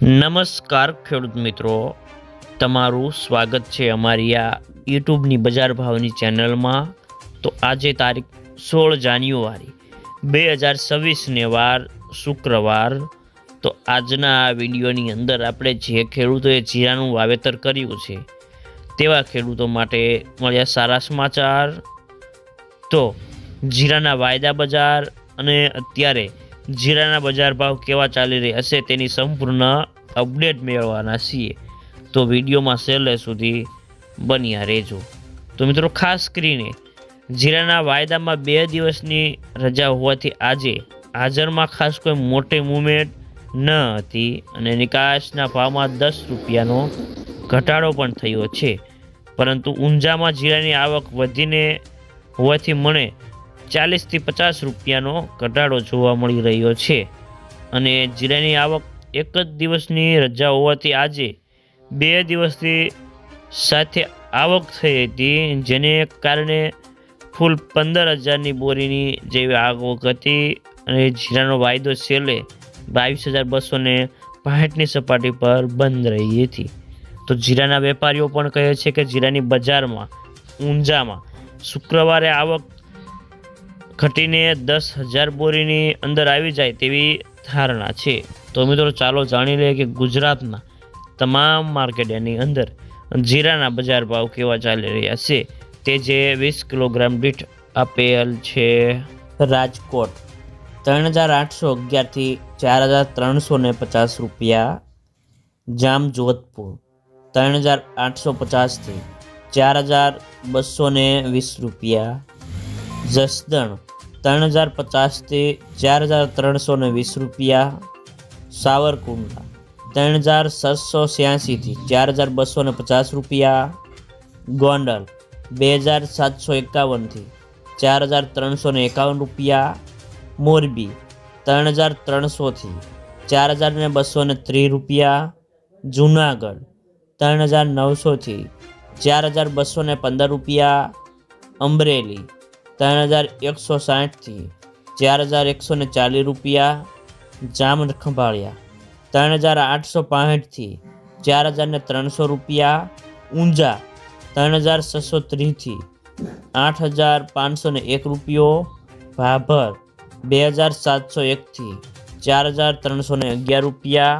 નમસ્કાર ખેડૂત મિત્રો, તમારું સ્વાગત છે અમારી આ યુટ્યુબની બજાર ભાવની ચેનલમાં। તો આજે તારીખ 16 જાન્યુઆરી 2026ને વાર શુક્રવાર। તો આજના આ વિડીયોની અંદર આપણે જે ખેડૂતોએ જીરાનું વાવેતર કર્યું છે તેવા ખેડૂતો માટે મળ્યા સારા સમાચાર। તો જીરાના વાયદા બજાર અને અત્યારે જીરાના બજાર ભાવ કેવા ચાલી રહ્યા છે તેની સંપૂર્ણ અપડેટ મેળવવાના છીએ। તો વિડીયોમાં છેલ્લે સુધી બન્યા રહેજો। તો મિત્રો, ખાસ કરીને જીરાના વાયદામાં 2 દિવસની રજા હોવાથી આજે હાજરમાં ખાસ કોઈ મોટી મૂવમેન્ટ ન હતી અને નિકાસના ભાવમાં 10 રૂપિયાનો ઘટાડો પણ થયો છે, પરંતુ ઊંઝામાં જીરાની આવક વધીને હોવાથી મને 40 થી 50 રૂપિયાનો ઘટાડો જોવા મળી રહ્યો છે અને જીરાની આવક એક જ દિવસની રજા હોવાથી આજે 2 દિવસથી સાથે આવક થઈ હતી, જેને કારણે ફૂલ 15,000ની બોરીની જેવી આવક હતી અને જીરાનો વાયદો છેલ્લે 22,265ની સપાટી પર બંધ રહી હતી। તો જીરાના વેપારીઓ પણ કહે છે કે જીરાની બજારમાં ઊંઝામાં શુક્રવારે આવક ઘટીને 10,000 બોરીની અંદર આવી જાય તેવી ધારણા છે। તો મિત્રો, ચાલો જાણી લઈએ કે ગુજરાતના તમામ માર્કેટની અંદર જીરાના બજાર ભાવ કેવા ચાલી રહ્યા છે તે જે 20 કિલોગ્રામ દીઠ આપેલ છે। રાજકોટ 3,811 થી 4,350 રૂપિયા, જામજોધપુર 3,850 થી 4,220 રૂપિયા, જસદણ 3,050 થી 4,320 રૂપિયા, સાવરકુંડલા 3,686 થી 4,250 રૂપિયા, ગોંડલ 2,751 થી 4,351 રૂપિયા, મોરબી 3,300 થી 4,230 રૂપિયા, જુનાગઢ 3,900 થી 4,215 રૂપિયા, અમરેલી 3,160 થી 4,140 રૂપિયા, જામખંભાળિયા 3,865 થી 4,300 રૂપિયા, ઊંઝા 3,630 થી 8,501 રૂપિયો, ભાભર 2,701 થી 4,311 રૂપિયા,